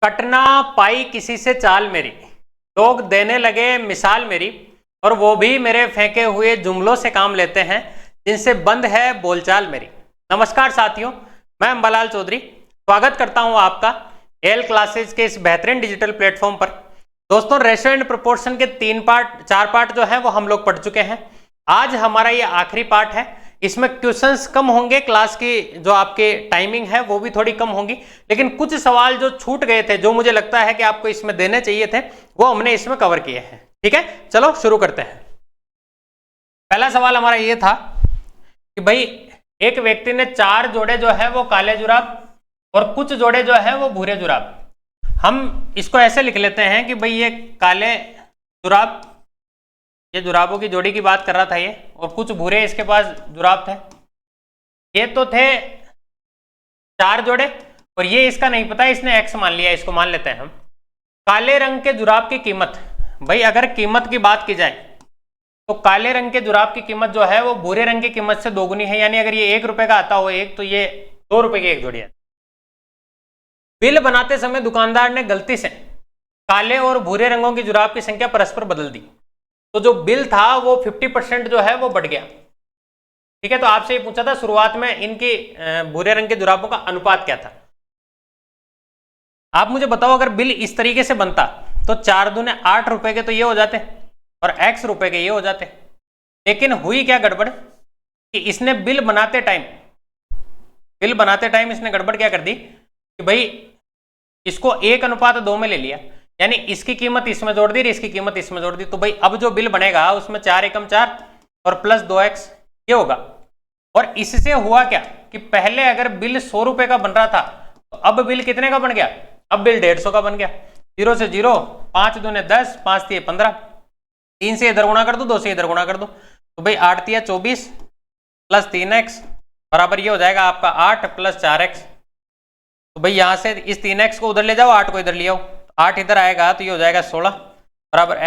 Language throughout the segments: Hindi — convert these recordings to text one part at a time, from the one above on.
कटना पाई किसी से चाल मेरी, लोग देने लगे मिसाल मेरी, और वो भी मेरे फेंके हुए जुमलों से काम लेते हैं, जिनसे बंद है बोलचाल मेरी। नमस्कार साथियों, मैं अंबालाल चौधरी स्वागत करता हूं आपका एल क्लासेज के इस बेहतरीन डिजिटल प्लेटफॉर्म पर। दोस्तों, रेशो एंड प्रोपोर्शन के 4 पार्ट जो है वो हम लोग पढ़ चुके हैं। आज हमारा ये आखिरी पार्ट है। इसमें क्वेश्चंस कम होंगे, क्लास की जो आपके टाइमिंग है वो भी थोड़ी कम होंगी, लेकिन कुछ सवाल जो छूट गए थे, जो मुझे लगता है कि आपको इसमें देने चाहिए थे, वो हमने इसमें कवर किए हैं। ठीक है, चलो शुरू करते हैं। पहला सवाल हमारा ये था कि भाई एक व्यक्ति ने 4 जोड़े जो है वो काले जुराब और कुछ जोड़े जो है वो भूरे जुराब। हम इसको ऐसे लिख लेते हैं कि भाई ये काले जुराब, ये जुराबों की जोड़ी की बात कर रहा था ये, और कुछ भूरे इसके पास जुराब थे। ये तो थे 4 जोड़े और ये इसका नहीं पता, इसने x मान लिया, इसको मान लेते हैं हम। काले रंग के जुराब की कीमत, भाई अगर कीमत की बात की जाए तो काले रंग के जुराब की कीमत जो है वो भूरे रंग की कीमत से दोगुनी है, यानी अगर ये 1 रुपए का आता हो एक, तो ये 2 रुपए की एक जोड़ी है। बिल बनाते समय दुकानदार ने गलती से काले और भूरे रंगों की जुराब की संख्या परस्पर बदल दी, तो जो बिल था वो 50% जो है वो बढ़ गया। ठीक है, तो आपसे ये पूछा था शुरुआत में इनकी भूरे रंग के जुराबों का अनुपात क्या था। आप मुझे बताओ, अगर बिल इस तरीके से बनता तो 4 दूने 8 रुपए के तो ये हो जाते और x रुपए के ये हो जाते। लेकिन हुई क्या गड़बड़ कि इसने बिल बनाते टाइम इसने गड़बड़ क्या कर दी कि भाई इसको 1:2 में ले लिया, यानी इसकी कीमत इसमें जोड़ दी, इसकी कीमत इसमें जोड़ दी। तो भाई अब जो बिल बनेगा उसमें 4 एकम 4 और प्लस 2x ये होगा। और इससे हुआ क्या कि पहले अगर बिल 100 रुपए का बन रहा था तो अब बिल कितने का बन गया, अब बिल 150 का बन गया। 0 से 0, 5 दूने 10, 5 तिये 15, 3 से इधर गुणा कर दो, 2 से इधर गुणा कर दो, तो भाई 8 तिया 24 प्लस 3x बराबर ये हो जाएगा आपका 8 प्लस 4x। तो भाई यहां से इस 3x को उधर ले जाओ, 8 को इधर ले आओ, 8 इधर आएगा तो ये हो जाएगा 16 बराबर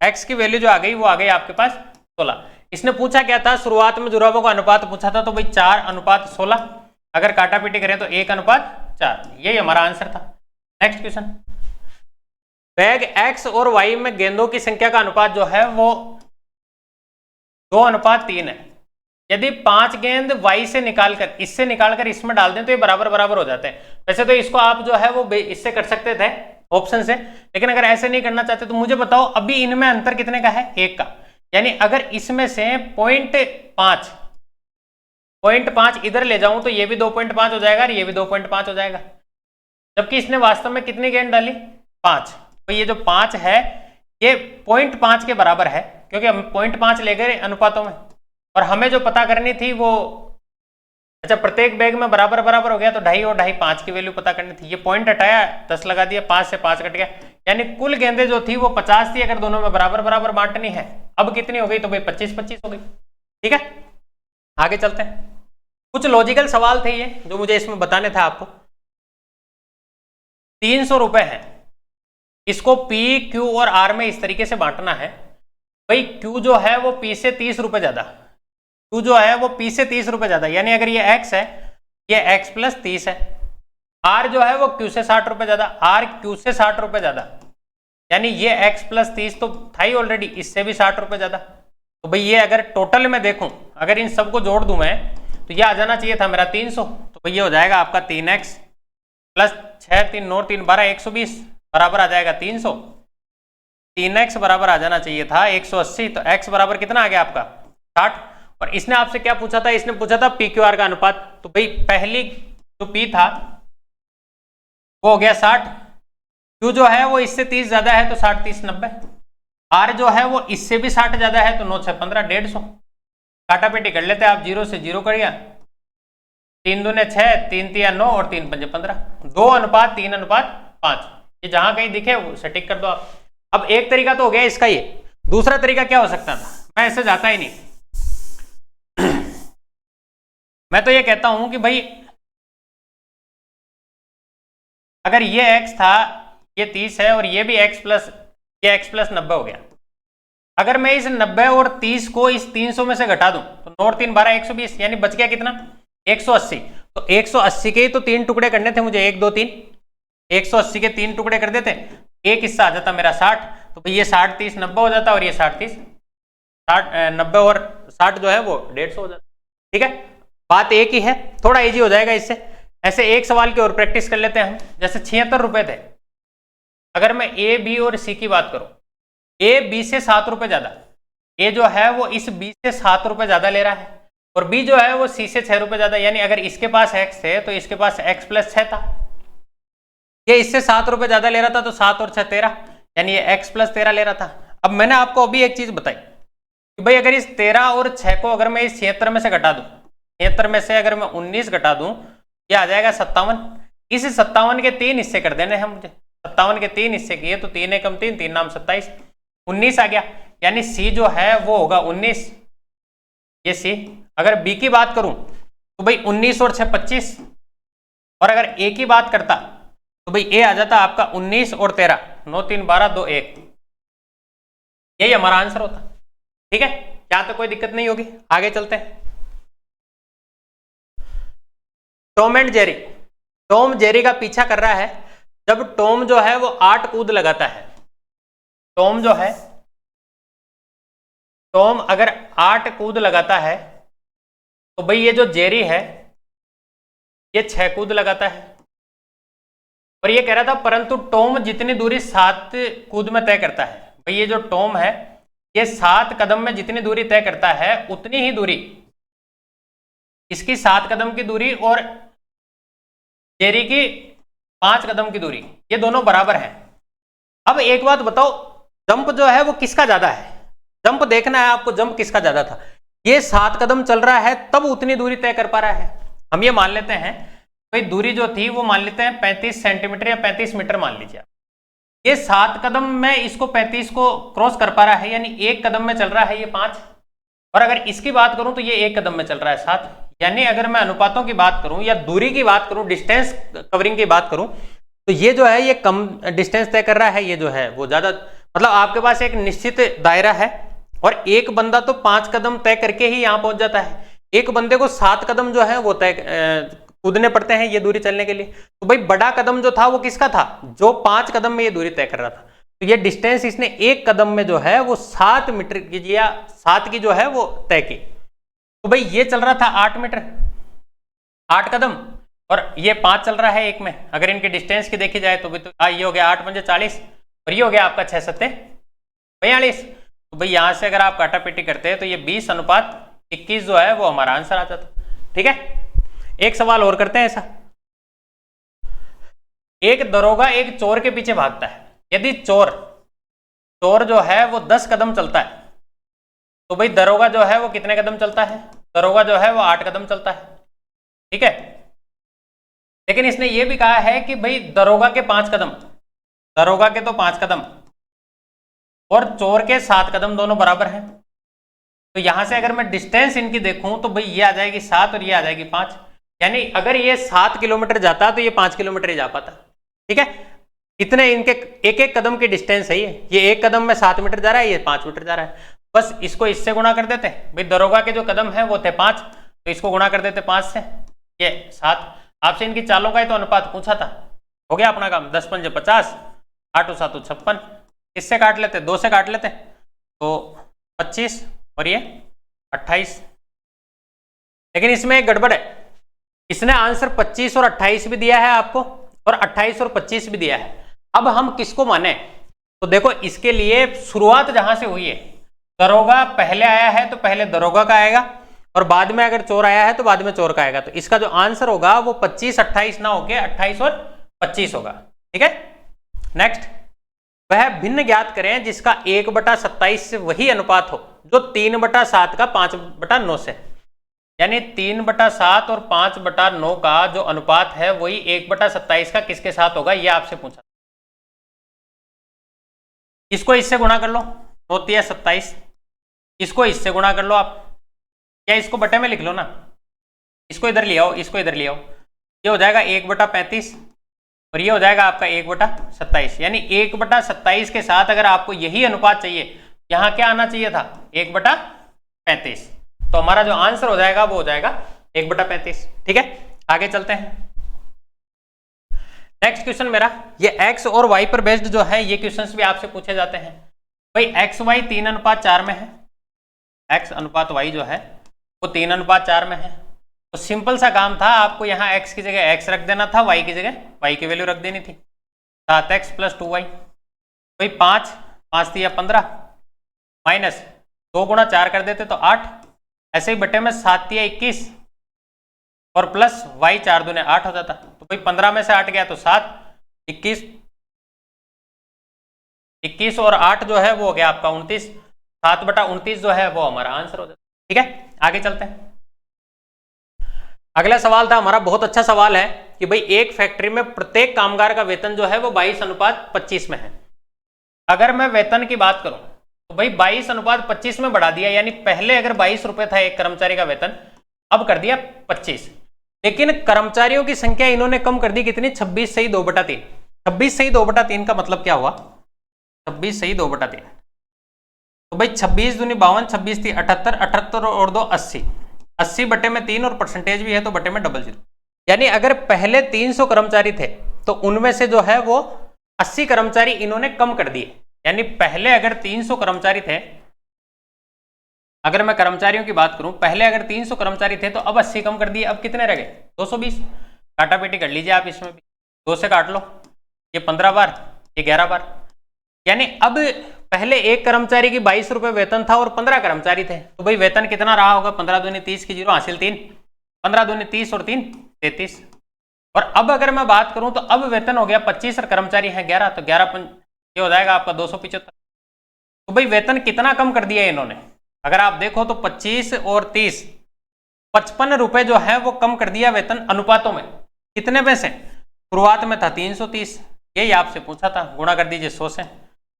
x की वैल्यू जो आ गई वो आ गई आपके पास 16। इसने पूछा क्या था, शुरुआत में जुराबों का अनुपात पूछा था, तो भाई 4:16, अगर काटा पीटी करें तो 1:4, यही हमारा आंसर था। नेक्स्ट क्वेश्चन, बैग x और y में गेंदों की संख्या का अनुपात जो है वो 2:3 है। यदि 5 गेंद y से निकालकर इसमें डाल दें तो ये बराबर बराबर हो जाते हैं। वैसे तो इसको आप जो है वो इससे कर सकते थे ऑप्शन से, लेकिन अगर ऐसे नहीं करना चाहते तो मुझे बताओ अभी इनमें अंतर कितने का है, 1 का। यानी अगर इसमें से 0.5 इधर ले जाऊं तो ये भी 2.5 हो जाएगा और ये भी 2.5 हो जाएगा, जबकि इसने वास्तव में कितनी गेंद डाली, 5। तो ये जो 5 है ये 0.5 के बराबर है, क्योंकि हम 0.5 ले गए अनुपातों में, और हमें जो पता करनी थी वो, अच्छा प्रत्येक बैग में बराबर बराबर हो गया तो 2.5 और 2.5 5 की वैल्यू पता करनी थी। ये पॉइंट हटाया, 10 लगा दिया, 5 से 5 कट गया, यानी कुल गेंदें जो थी वो 50 थी। अगर दोनों में बराबर बराबर बांटनी है, अब कितनी हो गई, तो भाई 25-25 हो गई। ठीक है, आगे चलते हैं। कुछ लॉजिकल सवाल थे ये जो मुझे इसमें बताने थे आपको। 300 रुपए है, इसको P, Q और R में इस तरीके से बांटना है। भाई Q जो है वो P से 30 रुपए ज्यादा, Q जो है वो P से 30 रुपए ज्यादा, यानी अगर ये X है, ये X प्लस 30 है। R जो है वो Q से 60 रुपए ज्यादा, R Q से 60 रुपए ज्यादा, यानी ये X प्लस 30 तो था ही ऑलरेडी, इससे भी 60 रुपए ज्यादा। तो भाई ये अगर टोटल में देखूं, अगर इन सबको जोड़ दूं मैं, तो ये आ जाना चाहिए था मेरा 300। तो भाई ये हो जाएगा आपका 3x प्लस 6 3 9 3 12 120 बराबर आ जाएगा 300। 3x बराबर आ जाना चाहिए था 180, तो x बराबर कितना आ गया आपका 60। और इसने आपसे क्या पूछा था, इसने पूछा था PQR का अनुपात। तो भाई पहली जो P था वो हो गया 60, Q जो है वो इससे 30 ज्यादा है तो 60 30 90, R जो है वो इससे भी 60 ज्यादा है तो 9 6 15 150। काटा पेटी कर लेते हैं आप, 0 से 0 करिए, 3 दूने 6, 3 तिया 9 और 3 पंजे 15, 2:3:5। ये जहां कहीं दिखे उसे टिक कर दो आप। अब एक तरीका तो हो गया इसका, ये दूसरा तरीका क्या हो सकता था, मैं ऐसे जाता ही नहीं। मैं तो ये कहता हूं कि भाई अगर ये x था, ये 30 है और ये भी x प्लस 90 हो गया। अगर मैं इस 90 और 30 को इस 300 में से घटा दूं तो 9 और 3 12 120, यानी बच गया कितना 180। तो 180 के ही तो 3 टुकड़े करने थे मुझे, 1 2 3, 180 के 3 टुकड़े कर देते, एक हिस्सा आ जाता मेरा 60, तो भाई ये 60 30 90 हो जाता, और ये 60 30 60 90 और 60 जो है वो 150 हो जाता। ठीक है, बात एक ही है, थोड़ा इजी हो जाएगा इससे। ऐसे एक सवाल की और प्रैक्टिस कर लेते हैं हम। जैसे 76 रुपए थे, अगर मैं ए बी और सी की बात करूं, ए बी से 7 रुपए ज्यादा, ए जो है वो इस बी से 7 रुपए ज्यादा ले रहा है, और बी जो है वो सी से 6 रुपए ज्यादा, यानी अगर इसके पास एक्स है तो इसके पास एक्स प्लस 6 था, ये इससे 7 रुपए ज्यादा ले रहा था, तो 7 और 6 13, यानी ये x प्लस 13 ले रहा था। अब मैंने आपको अभी एक चीज बताई कि भाई अगर इस 13 और 6 को अगर मैं इस 76 में से घटा दूं, 76 में से अगर मैं 19 घटा दूं, ये आ जाएगा 57। इस 57 के 3 हिस्से कर देने हैं मुझे, 57 के 3 हिस्से किए तो 3 एकम 3, 3 नाम 27, 19 आ गया, यानी सी जो है वो होगा 19, ये सी। अगर बी की बात करूं तो भाई 19 और 6 25, और अगर ए की बात करता तो भाई ए आ जाता आपका 19 और 13, 9 3 12 2 1, यही हमारा आंसर होता। ठीक है, यहां तक कोई दिक्कत नहीं होगी, आगे चलते हैं। Tom and Jerry, Tom Jerry का पीछा कर रहा है। जब टॉम जो है वो 8 कूद लगाता है, टॉम जो है, टॉम अगर 8 कूद लगाता है तो भाई ये जो जेरी है ये 6 कूद लगाता है, और ये कह रहा था परंतु टॉम जितनी दूरी 7 कूद में तय करता है। भाई ये जो टॉम है ये 7 कदम में जितनी दूरी तय करता है उतनी ही दूरी, इसकी 7 कदम की दूरी और जेरी की 5 कदम की दूरी, ये दोनों बराबर हैं। अब एक बात बताओ, जंप जो है वो किसका ज्यादा है? जंप देखना है आपको, जंप किसका ज्यादा था। ये 7 कदम चल रहा है तब उतनी दूरी तय कर पा रहा है। हम ये मान लेते हैं भाई दूरी जो थी वो मान लेते हैं 35 सेंटीमीटर या 35 मीटर मान लीजिए। ये 7 कदम में इसको 35 को क्रॉस कर पा रहा है, यानी 1 कदम में चल रहा है ये 5, और अगर इसकी बात करूं तो ये 1 कदम में चल रहा है 7। यानी अगर मैं अनुपातों की बात करूं या दूरी की बात करूं, डिस्टेंस कवरिंग की बात करूं, तो ये जो है ये कम डिस्टेंस तय कर रहा है, ये जो है वो ज्यादा। मतलब आपके पास एक निश्चित दायरा है और एक बंदा तो 5 कदम तय करके ही यहां पहुंच जाता है, एक बंदे को 7 कदम जो है वो तय कूदने पड़ते हैं ये दूरी चलने के लिए। तो भाई बड़ा कदम जो था वो किसका था? जो 5 कदम में ये दूरी तय कर रहा था। तो ये डिस्टेंस इसने 1 कदम में जो है वो 7 मीटर की या 7 की जो है वो तय की। तो भाई ये चल रहा था 8 मीटर 8 कदम, और ये 5 चल रहा है 1 में। अगर इनके डिस्टेंस की देखी जाए तो भी तो ये हो गया 8 पंजे 40, और ये हो गया आपका 6 सत्ते 42। तो भाई यहां से अगर आप काटापीटी करते हैं तो ये 20:21 जो है वो हमारा आंसर आ जाता। ठीक है, एक सवाल और करते हैं ऐसा। एक दरोगा एक चोर के पीछे भागता है। यदि चोर जो है वो 10 कदम चलता है तो भाई दरोगा जो है वो कितने कदम चलता है? दरोगा जो है वो 8 कदम चलता है। ठीक है, लेकिन इसने ये भी कहा है कि भाई दरोगा के 5 कदम, दरोगा के तो 5 कदम और चोर के 7 कदम दोनों बराबर हैं। तो यहां से अगर मैं डिस्टेंस इनकी देखूं तो भाई ये आ जाएगी 7 और ये आ जाएगी 5, यानी अगर ये 7 किलोमीटर जाता तो ये 5 किलोमीटर ही जा पाता। ठीक है, इतने इनके एक एक कदम की डिस्टेंस है ये 1 कदम में 7 मीटर जा रहा है, ये 5 मीटर जा रहा है। बस इसको इससे गुणा कर देते हैं। भाई दरोगा के जो कदम है वो थे 5, तो इसको गुणा कर देते 5 से, ये 7। आपसे इनकी चालों का ही तो अनुपात पूछा था, हो गया अपना काम। 10 पंजे 50, 8 7 56, इससे काट लेते, 2 से काट लेते तो 25 और ये 28। लेकिन इसमें एक गड़बड़ है, इसने आंसर 25 और 28 भी दिया है आपको, और 28 और 25 भी दिया है। अब हम किसको माने? तो देखो इसके लिए शुरुआत जहां से हुई है, दरोगा पहले आया है तो पहले दरोगा का आएगा, और बाद में अगर चोर आया है तो बाद में चोर का आएगा। तो इसका जो आंसर होगा वो 25 28 ना होके 28 और 25 होगा। ठीक है, नेक्स्ट, वह भिन्न ज्ञात करें जिसका 1/27 से वही अनुपात हो जो 3/7 का 5/9 से। यानी 3/7 और 5/9 का जो अनुपात है वही 1/27 का किसके साथ होगा, ये आपसे पूछा। इसको इससे गुणा कर लो, 9 27, इसको इससे गुणा कर लो आप, या इसको बटे में लिख लो ना, इसको इधर ले आओ, इसको इधर ले आओ, ये हो जाएगा 1/35 और ये हो जाएगा आपका 1/27। यानी 1/27 के साथ अगर आपको यही अनुपात चाहिए, यहां क्या आना चाहिए था? 1/35। तो हमारा जो आंसर हो जाएगा वो हो जाएगा 1/35। ठीक है, आगे चलते हैं। नेक्स्ट क्वेश्चन मेरा, ये एक्स और वाई पर बेस्ड जो है ये क्वेश्चंस भी आपसे पूछे जाते हैं। भाई एक्स वाई 3:4 में है, एक्स अनुपात वाई जो है वो 3:4 में है, तो सिंपल सा काम था, आपको यहाँ एक्स की जगह एक्स रख देना था, वाई की जगह वाई की वैल्यू रख देनी थी। 7x + 2y, भाई 5 दिया 15 माइनस 2 × 4 कर देते तो 8, ऐसे ही बटे में 7 दिया 21 और प्लस y 4 दूने 8 हो जाता, तो भाई 15 में से 8 गया तो 7, 21 और 8 जो है वो हो गया आपका 29, 7/29 जो है वो हमारा आंसर हो जाता। ठीक है, आगे चलते हैं। अगला सवाल था हमारा, बहुत अच्छा सवाल है कि भाई एक फैक्ट्री में प्रत्येक कामगार का वेतन जो है वो 22:25 में है। अगर मैं वेतन की बात करूं तो भाई 22:25 में बढ़ा दिया, यानी पहले अगर 22 रुपए था एक कर्मचारी का वेतन, अब कर दिया 25, लेकिन कर्मचारियों की संख्या इन्होंने कम कर दी, कितनी? 26 सही 2/3। 26 सही 2/3 का मतलब क्या हुआ? 26 सही 2/3, तो भाई 26 दूनी 52, 26 थी 78, 78 और 2 80, 80 बटे में 3 और परसेंटेज भी है तो बटे में 00। यानी अगर पहले 300 कर्मचारी थे तो उनमें से जो है वो 80 कर्मचारी इन्होंने कम कर दिए। यानी पहले अगर 300 कर्मचारी थे, अगर मैं कर्मचारियों की बात करूं, पहले अगर 300 कर्मचारी थे तो अब 80 कम कर दिए, अब कितने रह गए? 220। काटा पेटी कर लीजिए आप, इसमें भी 2 से काट लो, ये 15 बार, ये 11 बार। यानी अब पहले एक कर्मचारी की 22 रुपए वेतन था और 15 कर्मचारी थे, तो भाई वेतन कितना रहा होगा? 15 दूनी 30 की 0 हासिल 3, 15 दूनी 30 और 3 33। और अब अगर मैं बात करूं तो अब वेतन हो गया 25 और कर्मचारी है 11, तो 11 ये हो जाएगा आपका 275। तो भाई वेतन कितना कम कर दिया इन्होंने? अगर आप देखो तो 25 और 30, 55 रुपए जो है वो कम कर दिया वेतन अनुपातों में। कितने में से? शुरुआत में था 330, यही आपसे पूछा था, गुणा कर दीजिए 100 से,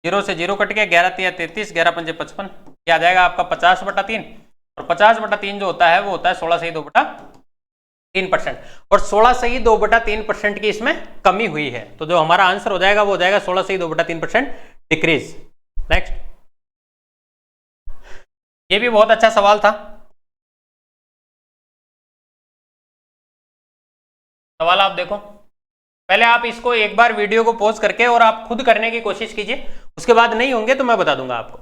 0 से 0 कट गया, 11 × 33, 11 × 5 = 55, क्या आ जाएगा आपका 50/3, और 50/3 जो होता है वो होता है 16 सही 2/3%, और 16 सही 2/3% की इसमें कमी हुई है, तो जो हमारा आंसर हो जाएगा वो हो जाएगा 16 सही 2/3% डिक्रीज। नेक्स्ट, ये भी बहुत अच्छा सवाल था। सवाल आप देखो, पहले आप इसको एक बार वीडियो को पॉज करके और आप खुद करने की कोशिश कीजिए, उसके बाद नहीं होंगे तो मैं बता दूंगा आपको।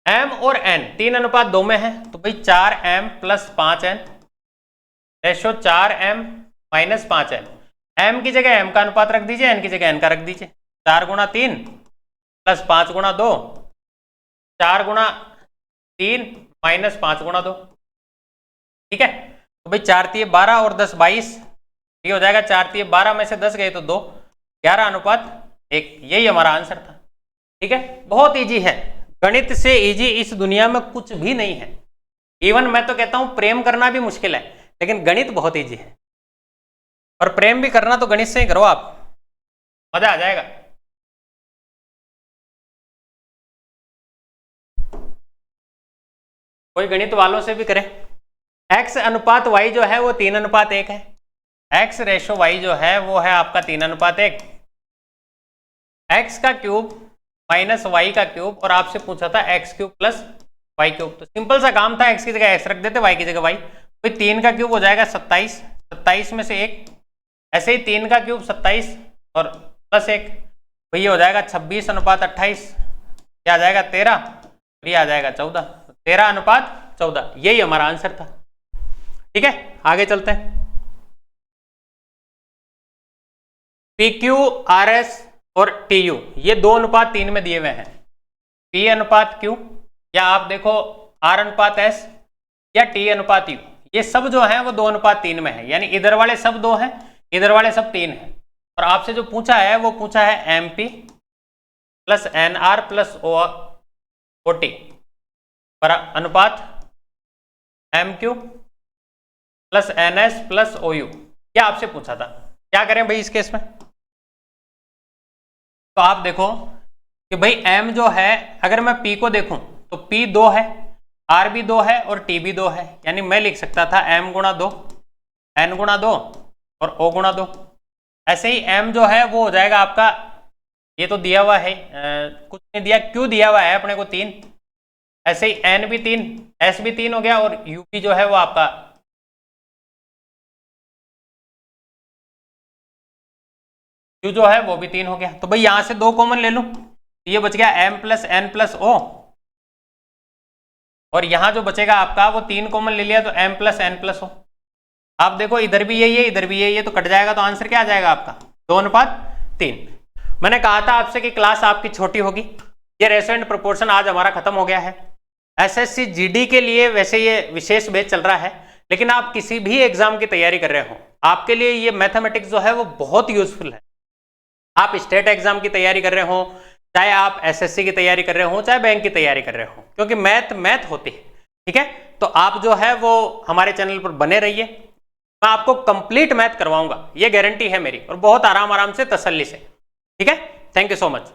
m और n 3:2 में है, तो भाई 4m + 5n ratio 4m - 5n। m की जगह m का अनुपात रख दीजिए, n की जगह n का रख दीजिए। 4 × 3 + 5 × 2, 4 × 3 - 5 × 2, ठीक है। तो भाई 4 × 3 = 12 और 10 = 22, ये हो जाएगा 4 × 3 = 12 में से 10 गए तो 2, 11:1, यही हमारा आंसर था। ठीक है, बहुत इजी है, गणित से इजी इस दुनिया में कुछ भी नहीं है। इवन मैं तो कहता हूं प्रेम करना भी मुश्किल है, लेकिन गणित बहुत इजी है, और प्रेम भी करना तो गणित से ही करो आप, मजा आ जाएगा। कोई गणित वालों से भी करे। x अनुपात y जो है वो 3:1 है, x रेशो y जो है वो है आपका 3:1, x का क्यूब माइनस y का क्यूब, और आपसे पूछा था x³ + y³, तो सिंपल सा काम था, x की जगह x रख देते, y की जगह y। तो 3 का क्यूब हो जाएगा 27, 27 में से 1, ऐसे ही 3 का क्यूब 27 और +1, तो ये हो जाएगा 26:28, क्या आ जाएगा 13, ये आ जाएगा 14, 13:14, यही हमारा आंसर था। ठीक है, आगे चलते हैं। PQ, RS और TU ये 2:3 में दिए हुए हैं। P/Q, या आप देखो R/S या T/U, ये सब जो है वो 2:3 में है, यानी इधर वाले सब 2 हैं, इधर वाले सब 3 हैं। और आपसे जो पूछा है वो पूछा है MP + NR + OT पर अनुपात MQ + NS + OU, क्या आपसे पूछा था। क्या करें भाई इस केस में? तो आप देखो कि भाई m जो है, अगर मैं p को देखूं तो p 2 है, r भी 2 है और t भी 2 है, यानी मैं लिख सकता था m × 2, n × 2 और o × 2। ऐसे ही m जो है वो हो जाएगा आपका, ये तो दिया हुआ है, कुछ नहीं दिया, q दिया हुआ है अपने को 3, ऐसे ही n भी 3, s भी 3 हो गया, और u भी जो है वो आपका क्यू जो है वो भी 3 हो गया। तो भाई यहां से 2 कॉमन ले लूं, ये बच गया m plus n plus O, और यहां जो बचेगा आपका वो 3 कॉमन ले लिया तो m plus n plus O. आप देखो इधर भी यही है इधर भी यही है, तो कट जाएगा, तो आंसर क्या आ जाएगा आपका 2:3। मैंने कहा था आपसे कि क्लास आपकी छोटी होगी। ये रेशो एंड प्रोपोर्शन आज हमारा खत्म हो गया है। एसएससी जीडी के लिए वैसे ये विशेष बैच चल रहा है, लेकिन आप किसी भी एग्जाम की तैयारी कर रहे हो, आपके लिए ये मैथमेटिक्स जो है वो बहुत यूजफुल है। आप स्टेट एग्जाम की तैयारी कर रहे हो, चाहे आप एसएससी की तैयारी कर रहे हो, चाहे बैंक की तैयारी कर रहे हो, क्योंकि मैथ होती है। ठीक है, तो आप जो है वो हमारे चैनल पर बने रहिए, मैं आपको कंप्लीट मैथ करवाऊंगा, ये गारंटी है मेरी, और बहुत आराम से तसल्ली से। ठीक है, थैंक यू सो मच।